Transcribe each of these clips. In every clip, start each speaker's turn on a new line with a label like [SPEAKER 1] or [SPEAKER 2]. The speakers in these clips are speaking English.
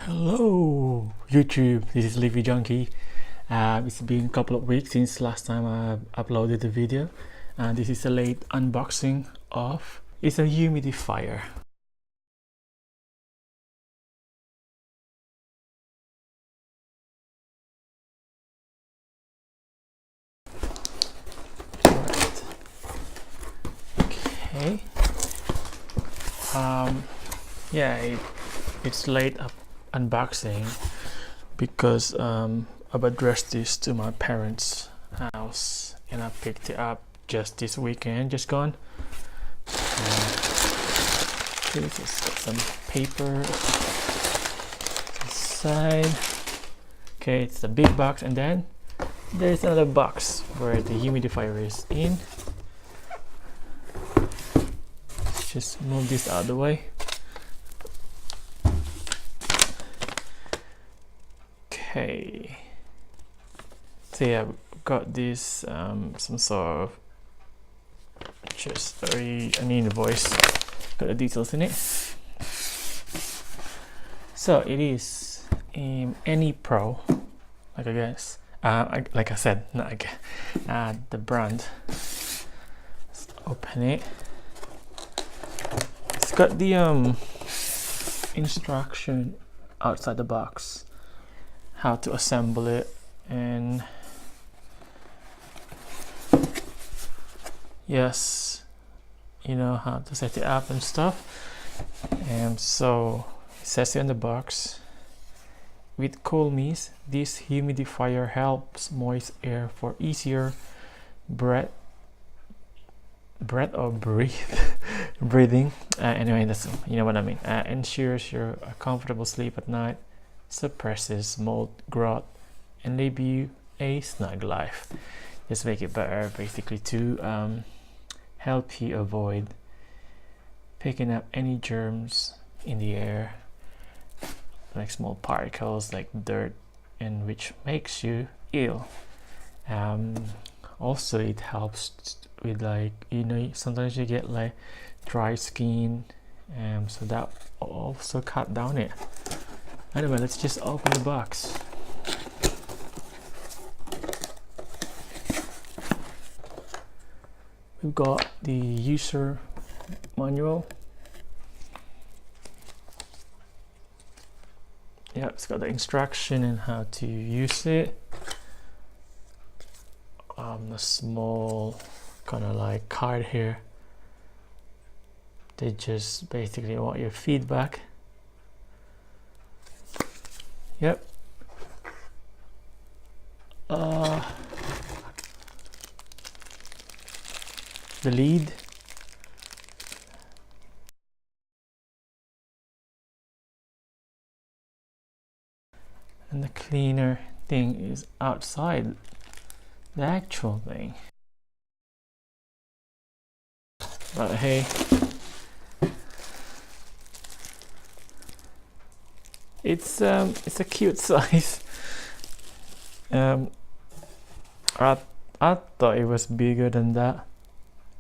[SPEAKER 1] Hello YouTube, this is Livy Junkie. It's been a couple of weeks since last time I uploaded the video, and this is a late unboxing of it's a humidifier. Right. Okay. Yeah, it's late unboxing because I've addressed this to my parents' house and I picked it up just this weekend, just gone. Okay, so it's got some paper inside. Okay, it's a big box, and then there's another box where the humidifier is in. Let's just move this out of the way. Okay, so yeah, I've got this some sort of just an invoice, got the details in it. So it is AnyPro, like I guess, like I said, not again, the brand. Let's open it. It's got the instruction outside the box, how to assemble it, and yes, you know how to set it up and stuff. And so it says here in the box, with cool mist, this humidifier helps moist air for easier breathing. Anyway, that's, you know what I mean. Ensures your comfortable sleep at night, suppresses mold growth, and leave you a snug life. Just make it better, basically, to help you avoid picking up any germs in the air, like small particles like dirt, and which makes you ill. Also, it helps with, like, you know, sometimes you get like dry skin, so that also cut down it. Anyway, let's just open the box. We've got the user manual. Yeah, it's got the instruction and how to use it. A small kind of like card here. They just basically want your feedback. Yep. The lead. And the cleaner thing is outside the actual thing. But hey, it's a cute size. I thought it was bigger than that,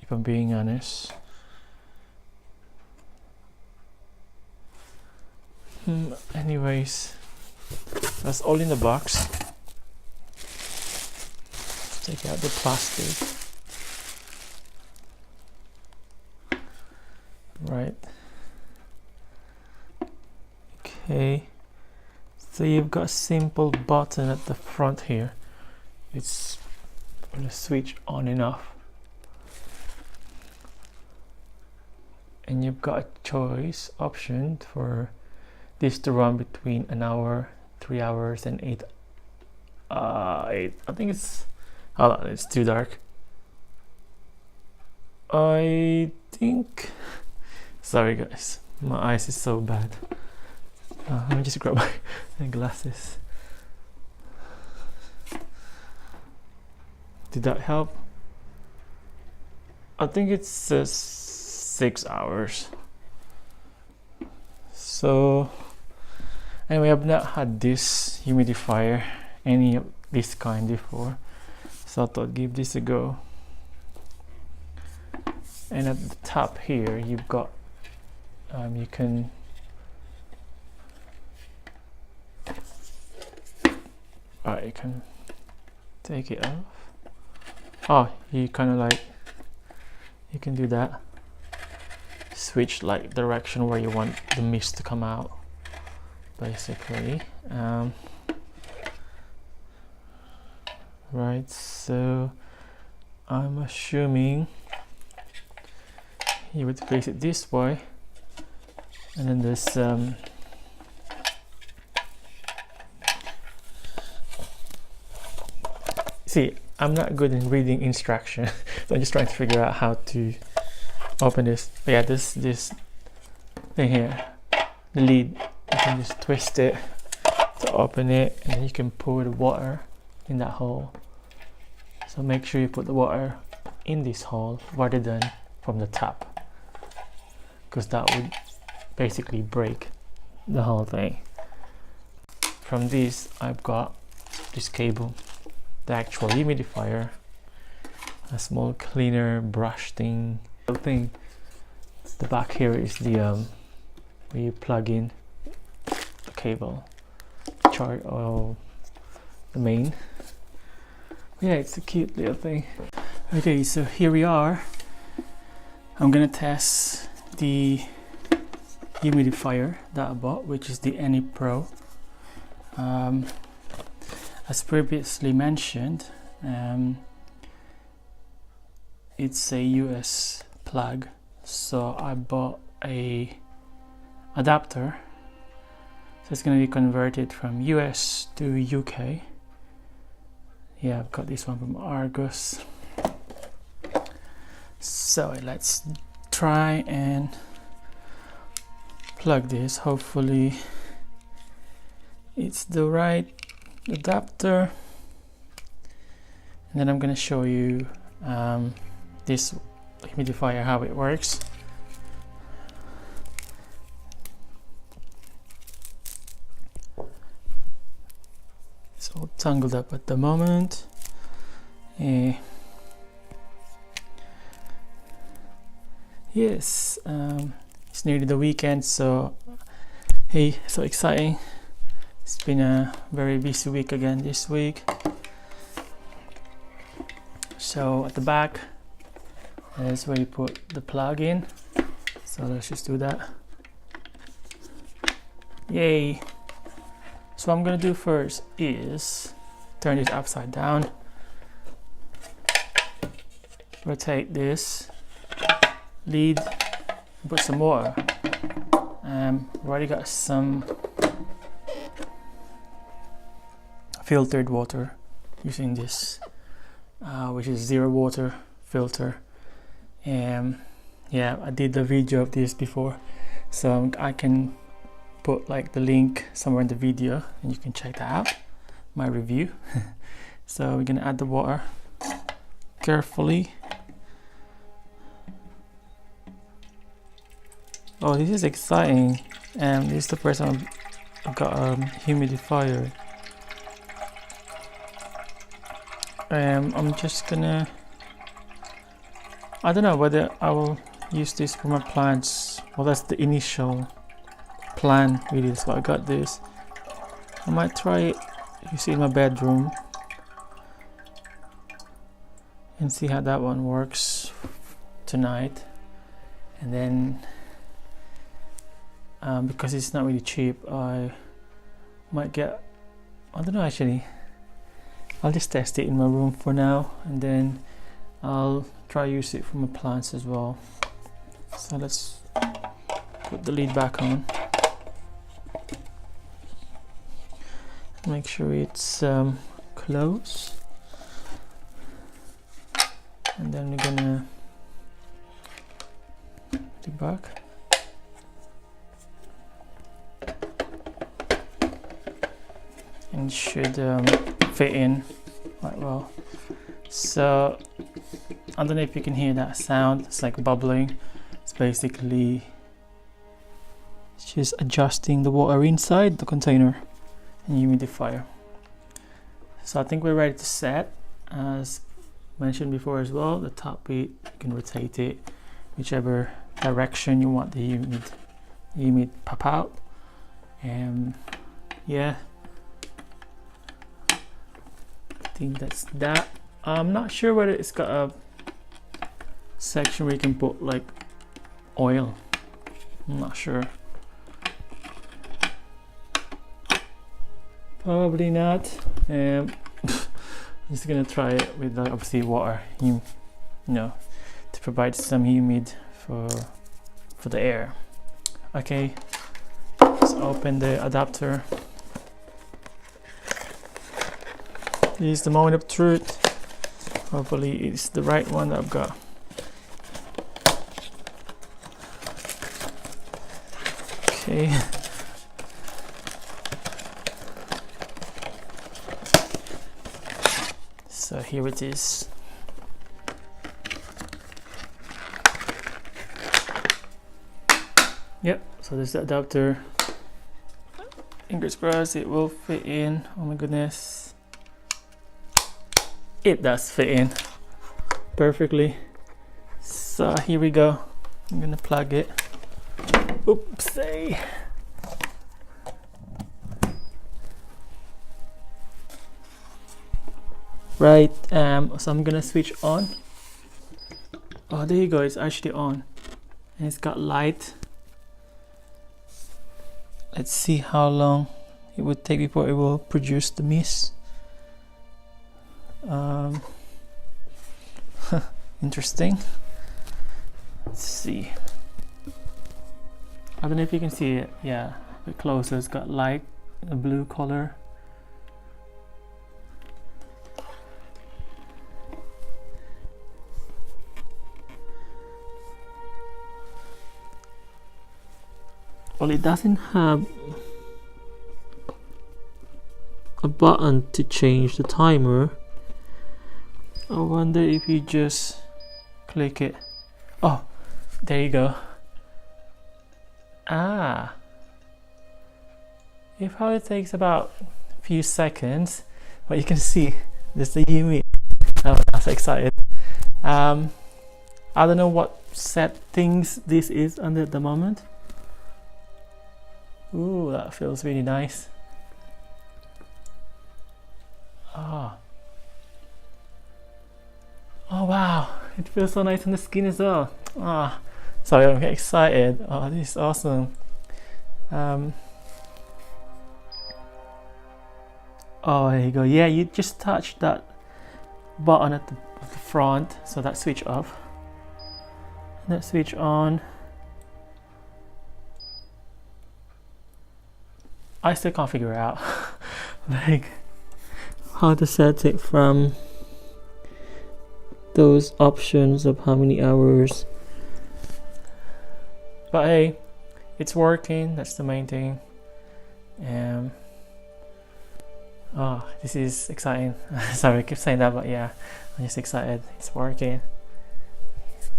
[SPEAKER 1] if I'm being honest. Anyways, that's all in the box. Let's take out the plastic. Right. Okay. So you've got a simple button at the front here. It's going to switch on and off. And you've got a choice option for this to run between an hour, 3 hours, and 8. I think it's, hold on, it's too dark. I think, sorry guys, my eyes is so bad. Let me just grab my glasses. Did that help? I think it's 6 hours. So anyway, I've not had this humidifier, any of this kind before, so I thought I'd give this a go. And at the top here, you've got you can Alright, you can take it off. Oh, you kind of like, you can do that. Switch like direction where you want the mist to come out, basically. Right, so I'm assuming you would face it this way, and then this see, I'm not good in reading instruction, so I'm just trying to figure out how to open this. But yeah, this thing here, the lid, you can just twist it to open it, and then you can pour the water in that hole. So make sure you put the water in this hole rather than from the tap, because that would basically break the whole thing. From this, I've got this cable, the actual humidifier, a small cleaner brush thing. The back here is the where you plug in the cable, charge or the main. Yeah, it's a cute little thing. Okay, so here we are. I'm gonna test the humidifier that I bought, which is the AnyPro. As previously mentioned, it's a US plug, so I bought a adapter, so it's going to be converted from US to UK. Yeah, I've got this one from Argos. So let's try and plug this. Hopefully it's the right adapter, and then I'm going to show you this humidifier, how it works. It's all tangled up at the moment. Yes, it's nearly the weekend, so hey, so exciting. It's been a very busy week again this week. So at the back is where you put the plug in. So let's just do that. Yay! So what I'm gonna do first is turn this upside down, rotate this lead, put some water. I've already got some filtered water using this, which is zero water filter. Yeah, I did the video of this before, so I can put like the link somewhere in the video and you can check that out, my review. So we're gonna add the water carefully. Oh, this is exciting. This is the first time I've got a humidifier. I'm just gonna, I don't know whether I will use this for my plants. Well, that's the initial plan, really. That's why I got this. I might try it, you see, in my bedroom and see how that one works tonight. And then because it's not really cheap, I might get, I don't know, actually I'll just test it in my room for now, and then I'll try use it for my plants as well. So let's put the lid back on, make sure it's closed, and then we're gonna put it back. And should fit in quite well. So I don't know if you can hear that sound. It's like bubbling. It's basically just adjusting the water inside the container and humidifier. So I think we're ready to set. As mentioned before as well, the top bit, you can rotate it whichever direction you want the humid pop out. And yeah, think that's that. I'm not sure whether it's got a section where you can put like oil. I'm not sure. Probably not. Just gonna try it with obviously water, you know, to provide some humid for the air. Okay, let's open the adapter. This is the moment of truth. Hopefully it's the right one that I've got. Okay. So here it is. Yep, so there's the adapter. Fingers crossed it will fit in. Oh my goodness. It does fit in perfectly. So here we go. I'm gonna plug it. Oopsie. Right, so I'm gonna switch on. Oh, there you go, it's actually on. And it's got light. Let's see how long it would take before it will produce the mist. Interesting. Let's see. I don't know if you can see it. Yeah, a bit closer. It's got light, a blue color. Well, it doesn't have a button to change the timer. I wonder if you just click it. Oh, there you go. Ah, it probably takes about a few seconds, but you can see there's the humid. Oh, I'm so excited. I don't know what settings this is under at the moment. Ooh, that feels really nice. Oh. Oh wow, it feels so nice on the skin as well. Ah, sorry, I'm getting excited. Oh, this is awesome. Oh, there you go. Yeah, you just touch that button at the front, so that switch off. That switch on. I still can't figure out like how to set it from those options of how many hours. But hey, it's working. That's the main thing. Oh, this is exciting. Sorry, I keep saying that, but yeah, I'm just excited. It's working.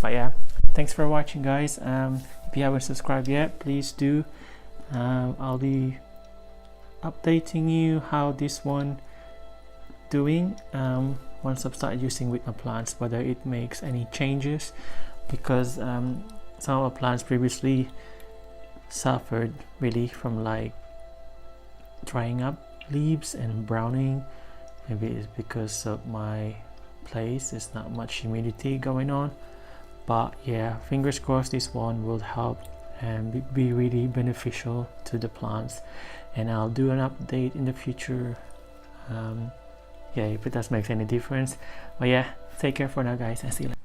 [SPEAKER 1] But yeah, thanks for watching, guys. If you haven't subscribed yet, please do. I'll be updating you how this one doing once I've started using with my plants, whether it makes any changes, because some of my plants previously suffered really from like drying up leaves and browning. Maybe it's because of my place, there's not much humidity going on, but yeah, fingers crossed this one will help and be really beneficial to the plants, and I'll do an update in the future, yeah, if it does make any difference. But yeah, take care for now, guys, and see you later.